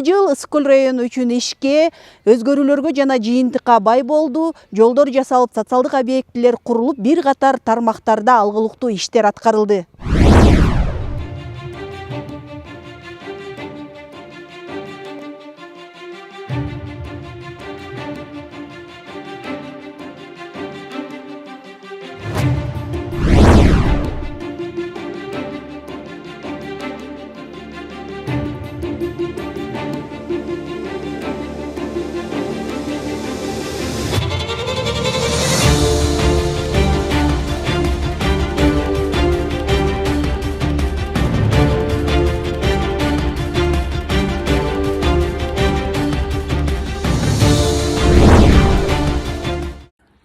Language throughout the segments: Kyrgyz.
жыл Ысык көл району үчүн ишке, өзгөрүүлөргө жана жыйынтыкка бай болду. Жолдор жасалып, социалдык объектилер курулуп, бир катар тармактарда алгылыктуу иштер аткарылды.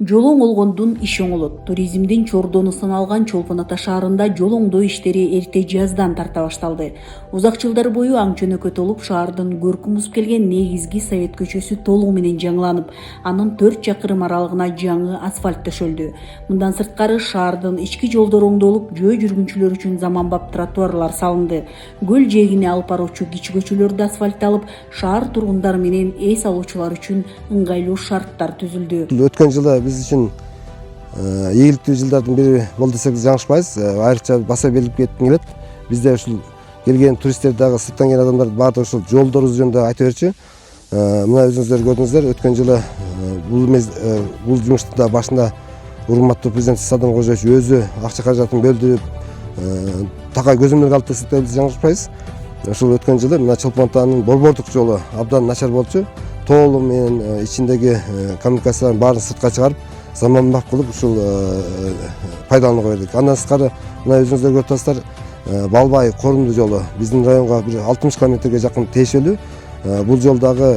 Жол оңолгондун иш оңолот. Туризмдин чордону саналган Чолпон Ата шаарында жол оңдоо иштери эрте жаздан тарта башталды. Узак жылдар бою аң чөнөкөй толуп, шаардын көркүн бузуп келген негизги Совет көчөсү толугу менен жаңыланып, анын 4 чакырым аралыгына жаңы асфальт төшөлдү. Мындан сырткары шаардын ички жолдору оңдолуп, жөө жүргүнчүлөр үчүн заманбап тротуарлар салынды. Көл жээгине алып баруучу кичи көчөлөрдү асфальтталып, шаар тургундары менен эс алуучулар үчүн ыңгайлуу шарттар түзүлдү. Өткөн жылы биз үчүн ийгиликтүү жылдардын бири болду десек жаңышпайбыз. Айрыкча баса белгилеп кетким келет. Бизде ушул келген туристтер дагы сырттан келген адамдар баардыгы ушул жолдор жөнүндө айтып берчү. Мына өзүңүздөр көрдүңүздөр, өткөн жылы бул жумуштун да башында урматтуу президент Садам Кожоевич өзү акча каражатын бөлдүрүп, такай көзөмөлгө алып десек биз жаңышпайбыз. Ушул өткөн жылы мына Чолпон Атанын борбордук жолу абдан начар болчу. Тоолу менен ичиндеги коммуникациялардын баарын сыртка чыгарып, заманбап кылып ушул пайдаланууга бердик. Андан сырткары мына өзүңүздөр көрүп атасыздар, Балбай Корунду жолу биздин районго бир 60 километрге жакын тиешелүү. Бул жол дагы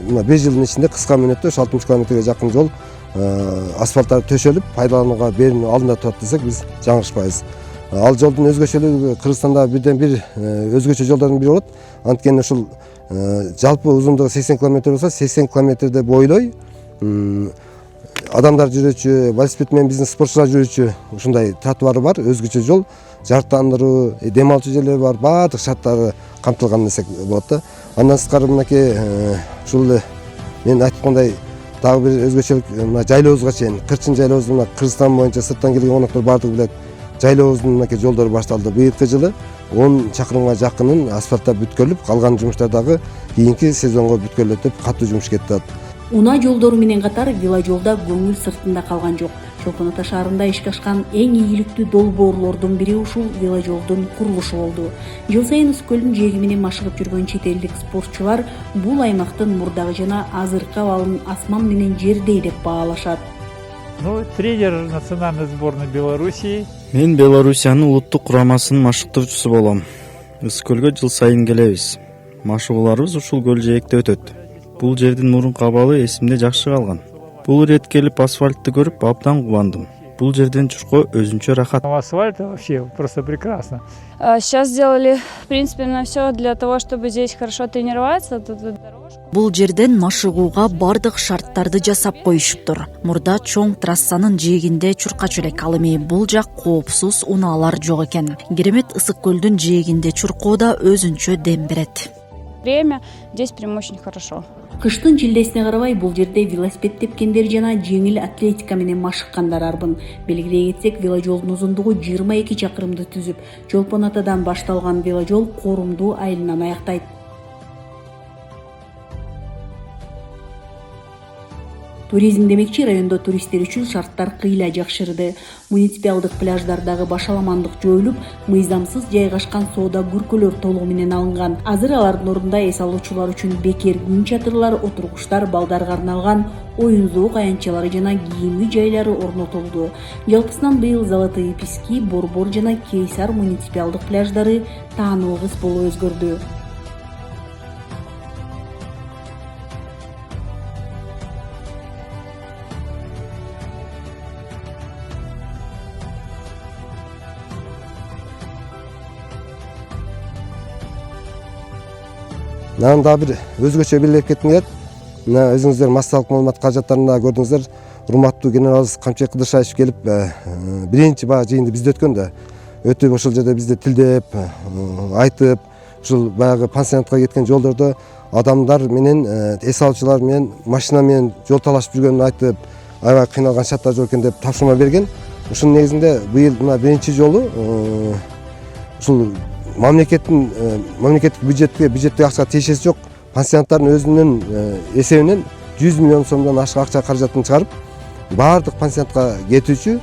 мына 5 жылдын ичинде кыска мөөнөттө 60 километрге жакын жол асфальттар төшөлүп, пайдаланууга берүүнүн алдында турат десек биз жаңырышпайбыз. Ал жолдун өзгөчөлүгү Кыргызстанда бирден бир өзгөчө жолдордун бири болот. Анткени ушул жалпы узундугу 80 километр болсо, 80 километрде бойлой адамдар жүрүүчү, велосипед менен биздин спортчулар жүрүүчү ушундай тротуары бар, өзгөчө жол, жарыктандыруу, дем алчу жерлери бар, баардык шарттары камтылган десек болот да. Андан сырткары мынакей ушул мен айткандай дагы бир өзгөчөлүк мына жайлообузга чейин, Кырчын жайлообуз мына Кыргызстан боюнча сырттан келген коноктор баардыгы билет. Жайлообуздун мынакей жолдору башталды. Быйылкы жылы 10 чакырымга жакынын асфальттап бүткөрүлүп, калган жумуштар дагы кийинки сезонго бүткөрүлөт деп катуу жумуш кетти. Унаа жолдору менен катар веложолда көңүл сыртында калган жок. Чолпон Ата шаарында ишке ашкан эң ийгиликтүү долбоорлордун бири ушул веложолдун курулушу болду. Жыл сайын Ысык көлдүн жээги менен машыгып жүргөн чет элдик спортчулар бул аймактын мурдагы жана азыркы абалын асман менен жердей деп баалашат. Тренер национальной сборной Белоруссии. Мен Белоруссиянын улуттук курамасынын машыктоочусу болом. Ысык көлгө жыл сайын келебиз. Машыгууларыбыз ушул көл жээкте өтөт. Бул жердин мурунку абалы эсимде жакшы калган. Бул рет келип асфальтты көрүп абдан кубандым. Бул жерден чуркоо өзүнчө рахат. Асфальт вообще просто прекрасно. Сейчас сделали, в принципе, на все для того, чтобы здесь хорошо тренироваться. Бул жерден машыгууга бардык шарттарды жасап коюшуптур. Мурда чоң трассанын жээгинде чуркачу элек, ал эми бул жак коопсуз, унаалар жок экен. Керемет Ысык көлдүн жээгинде чуркоо да өзүнчө дем берет. Время здесь прям очень хорошо. Кыштын жилдесине карабай бул жерде велосипед тепкендер жана жеңил атлетика менен машыккандар арбын. Белгилей кетсек, веложолдун узундугу 22 чакырымды түзүп, Чолпон Атадан башталган веложол Корумду айылынан аяктайт. Туризм демекчи, райондо туристтер үчүн шарттар кыйла жакшырды. Муниципалдык пляждардагы башаламандык жоюлуп, мыйзамсыз жайгашкан соода күркөлөр толугу менен алынган. Азыр алардын ордунда эс алуучулар үчүн бекер күн чатырлар, отургучтар, балдарга арналган оюн-зоок аянтчалары жана кийимий жайлары орнотулду. Жалпысынан быйыл Золотые пески, Борбор жана Кейсар муниципалдык пляждары таанылгыс болуп өзгөрдү. Нан да бир өзгөчө белгилеп кетким келет. Мына өзүңүздөр массалык маалымат каражаттарында көрдүңүздөр, урматтуу генералыбыз Камчыбек Кыдыршаевич келип биринчи баягы жыйынды бизде өткөн да. Өтүп ошол жерде бизди тилдеп, айтып, ушул баягы пансионатка кеткен жолдордо адамдар менен эс алуучулар менен машина менен жол талашып жүргөнүн айтып аябай кыйналган шарттар жок экен деп тапшырма берген. Ушунун негизинде быйыл мына биринчи жолу ушул мамлекеттик бюджетке акча тиешеси жок пансионаттардын өзүнүн эсебинен 100 миллион сомдон ашык акча каражатын чыгарып баардык пансионатка кетүүчү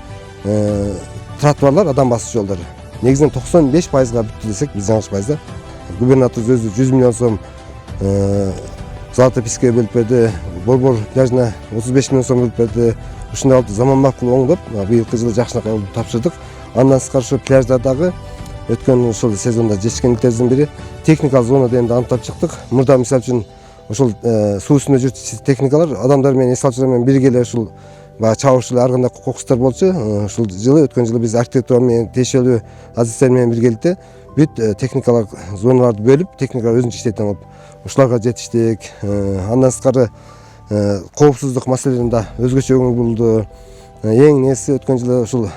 тротуарлар, адам басуу жолдору негизинен 95%га бүттү десек биз жаңылышпайбыз да. Губернатор өзү 100 миллион сом Золотопискке бөлүп берди, Борбор пляжына 35 миллион сом бөлүп берди. Ушундай алып заманбап кылып оңдоп быйылкы жылы жакшыраак кылып тапшырдык. Андан сырткары ушу пляждардагы өткөн ушул сезондо жетишкендиктерибиздин бири техникалык зона дегенди аныктап чыктык. Мурда мисалы үчүн ушул суу үстүндө жүрчү техникалар адамдар менен эс алуучулар менен бирге эле ушул баягы чабыш эле ар кандай кокустар болчу. Ушул жылы өткөн жылы биз архитектура менен тиешелүү азиздер менен биргеликте бүт техникалык зоналарды бөлүп, техникалар өзүнчө иштейтин кылып ушуларга жетиштик. Андан сырткары коопсуздук маселелеринде өзгөчө көңүл бурулду. Эң нерси өткөн жылы ушул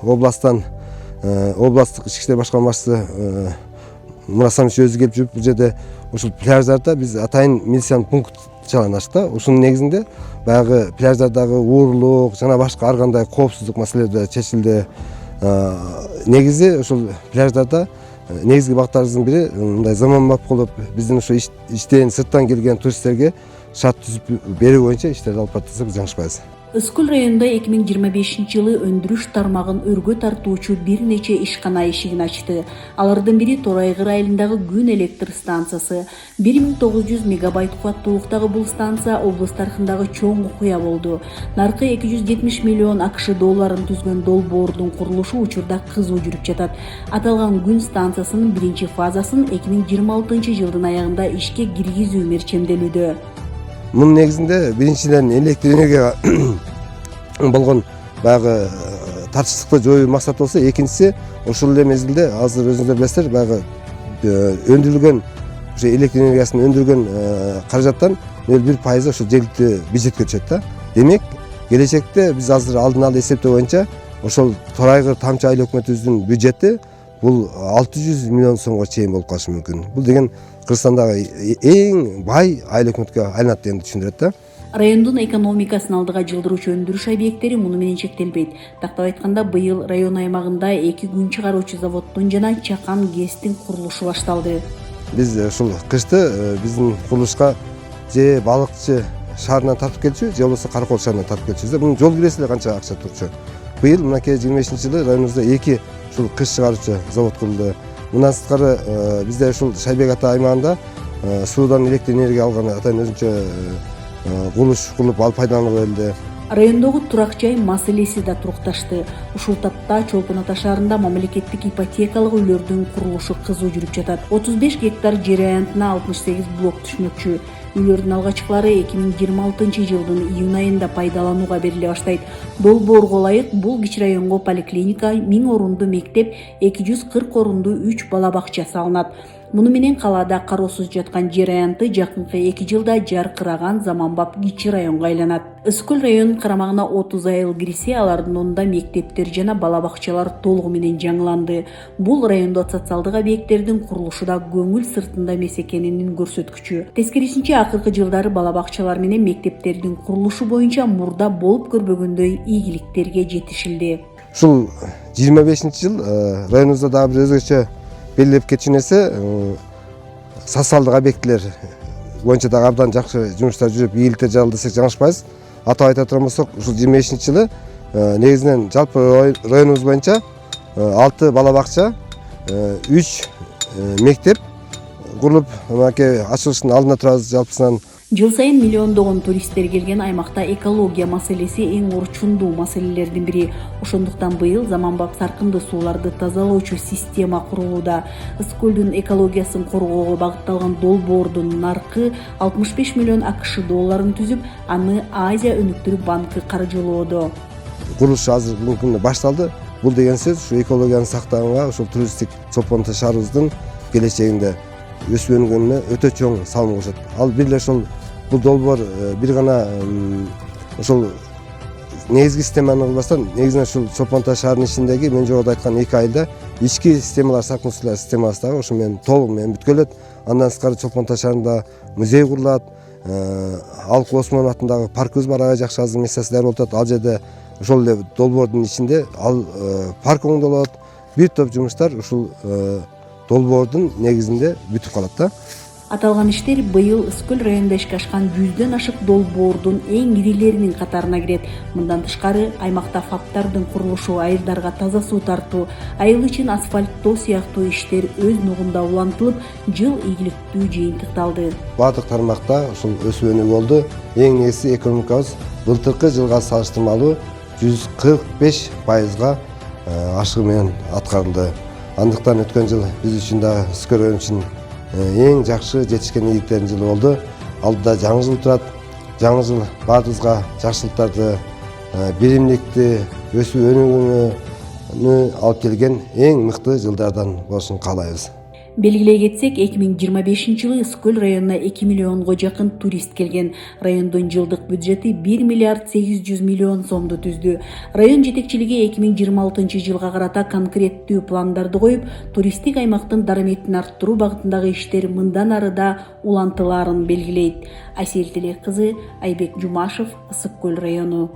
областтык ички иштер башкармачысы Мурасанович өзү келип жүрүп бул жерде ушул пляждарда биз атайын милициянын пункт чалган ачтык. Ушунун негизинде баягы пляждардагы уурулук жана башка ар кандай коопсуздук маселелери чечилди. Негизи ушул пляждарда негизги багыттарыбыздын бири мындай заманбап кылып биздин ушу иштен сырттан келген туристтерге шарт түзүп берүү боюнча иштерди алып барат десек жаңылышпайбыз. Ыскөл районунда 2025-жылы өндүрүш тармагын өргө тартуучу бир нече ишкана эшигин ачты. Алардын бири Торайгыр айылындагы күн электр станциясы. 1900 мегабайт кубаттуулуктагы бул станция облус тарыхындагы чоң окуя болду. Наркы 270 миллион АКШ долларын түзгөн долбоордун курулушу учурда кызуу жүрүп жатат. Аталган күн станциясынын биринчи фазасын 2026-жылдын аягында ишке киргизүү мерчемделүүдө. Мунун негизинде биринчиден электр энергияга болгон баягы тартыштыкты жоюу максат болсо, экинчиси ушул эле мезгилде азыр өзүңүздөр билесиздер, баягы өндүрүлгөн ушу электр энергиясын өндүргөн каражаттан 0,1% ушул жергиликтүү бюджетке түшөт да. Демек, келечекте биз азыр алдын ала эсептөө боюнча ошол Торайгыр тамчы айыл өкмөтүбүздүн бюджети бул 600 миллион сомго чейин болуп калышы мүмкүн. Бул деген Кыргызстандагы эң бай айыл өкмөткө айланат дегенди түшүндүрөт да. Райондун экономикасын алдыга жылдыруучу өндүрүш объекттери муну менен чектелбейт. Тактап айтканда, быйыл район аймагында 2 күн чыгаруучу заводдун жана чакан ГЭСтин курулушу башталды. Биз ушул кышты биздин курулушка же балыкчы шаарынан тартып келчү, же болбосо Каракол шаарынан тартып келчүбүз. Мунун жол киресине эле канча акча турчу. Быйыл мынакей 25-жылы районубузда 2 ушул кыш чыгаруучу завод курулду. Мындан сырткары бизде ушул Шайбек ата аймагында суудан электр энергия алган атайын өзүнчө курулуш кылып ал пайдаланууга берилди. Райондогу турак жай маселеси да турукташты. Ушул тапта Чолпон Ата шаарында мамлекеттик ипотекалык үйлөрдүн курулушу кызуу жүрүп жатат. 35 гектар жер аянтына 68 блок түшмөкчү. Үйлөрдүн алгачкылары 2026-жылдын июнь айында пайдаланууга бериле баштайт. Долбоорго ылайык бул кичи районго поликлиника, 1000 орундуу мектеп, 240 орундуу 3 бала бакча салынат. Муну менен калаада кароосуз жаткан жер аянты жакынкы 2 жылда жаркыраган заманбап кичи районго айланат. Ыскөл районунун карамагына 30 айыл кирсе, алардын ондо мектептер жана бала бакчалар толугу менен жаңыланды. Бул райондо социалдык объекттердин курулушу да көңүл сыртында эмес экенинин көрсөткүчү. Тескерисинче, акыркы жылдары бала бакчалар менен мектептердин курулушу боюнча мурда болуп көрбөгөндөй ийгиликтерге жетишилди. Ушул 25-жыл районубузда дагы бир өзгөчө белгилеп кетчү нерсе, социалдык объектилер боюнча дагы абдан жакшы жумуштар жүрүп, ийгиликтер жаралды десек жаңылышпайбыз. Атап айта турган болсок, ушул 25-жылы негизинен жалпы районубуз боюнча 6 бала бакча, 3 мектеп курулуп, мынакей ачылыштын алдында турабыз. Жалпысынан Жыл сайын миллиондогон туристтер келген аймакта экология маселеси эң орчундуу маселелердин бири. Ошондуктан быйыл заманбап саркынды сууларды тазалоочу система курулууда. Ыскөлдүн экологиясын коргоого багытталган долбоордун наркы 65 миллион АКШ долларын түзүп, аны Азия өнүктүрүү банкы каржылоодо. Курулуш азыр бүгүнкү күндө башталды. Бул деген сөз ушу экологияны сактаганга, ушул туристтик Чолпон Ата шаарыбыздын келечегинде өсүп өнүгөнүнө өтө чоң салым кошот. Ал бир эле ошол бул долбоор бир гана ошол негизги системаны кылбастан, негизинен ушул Чолпон Ата шаарынын ичиндеги мен жогоруда айткан 2 айылда ички системалар, саркын суулар системасы дагы ошо менен толугу менен бүткөлөт. Андан тышкары Чолпон Таш шаарында музей курулат. Алык Осмонов атындагы паркыбыз бар, аябай жакшы азыр месяциясы дар болуп атат. Ал жерде ошол эле долбоордун ичинде ал парк оңдолот. Бир топ жумуштар ушул долбоордун негизинде бүтүп калат да. Аталган иштер быйыл Ысык-Көл районунда ишке ашкан 100дөн ашык долбоордун эң ирилеринин катарына кирет. Мындан тышкары аймакта фаптардын курулушу, айылдарга таза суу тартуу, айыл үчүн асфальттоо сыяктуу иштер өз нугунда улантылып, жыл ийгиликтүү жыйынтыкталды. Бардык тармакта ушул өсүү өнүгүү болду. Эң негизги экономикабыз былтыркы жылга салыштырмалуу 145%га ашыгы менен аткарылды. Андыктан өткөн жыл биз үчүн да Ысык-Көл району үчүн эң жакшы жетишкен ийгиликтердин жылы болду. Алдыда жаңы жыл турат. Жаңы жыл баарыбызга жакшылыктарды, биримдикти, өсүү өнүгүүнү алып келген эң мыкты жылдардан болушун каалайбыз. Белгилей кетсек, 2025 жылы Ысык-Көл районуна 2 миллионго жакын турист келген. Райондун жылдык бюджети 1 миллиард 800 миллион сомду түздү. Район жетекчилиги 2026 жылга карата конкреттүү пландарды коюп, туристтик аймактын дараметин арттыруу багытындагы иштер мындан ары да улантылаарын белгилейт. Айсел Телек кызы, Айбек Жумашев, Ысык-Көл району.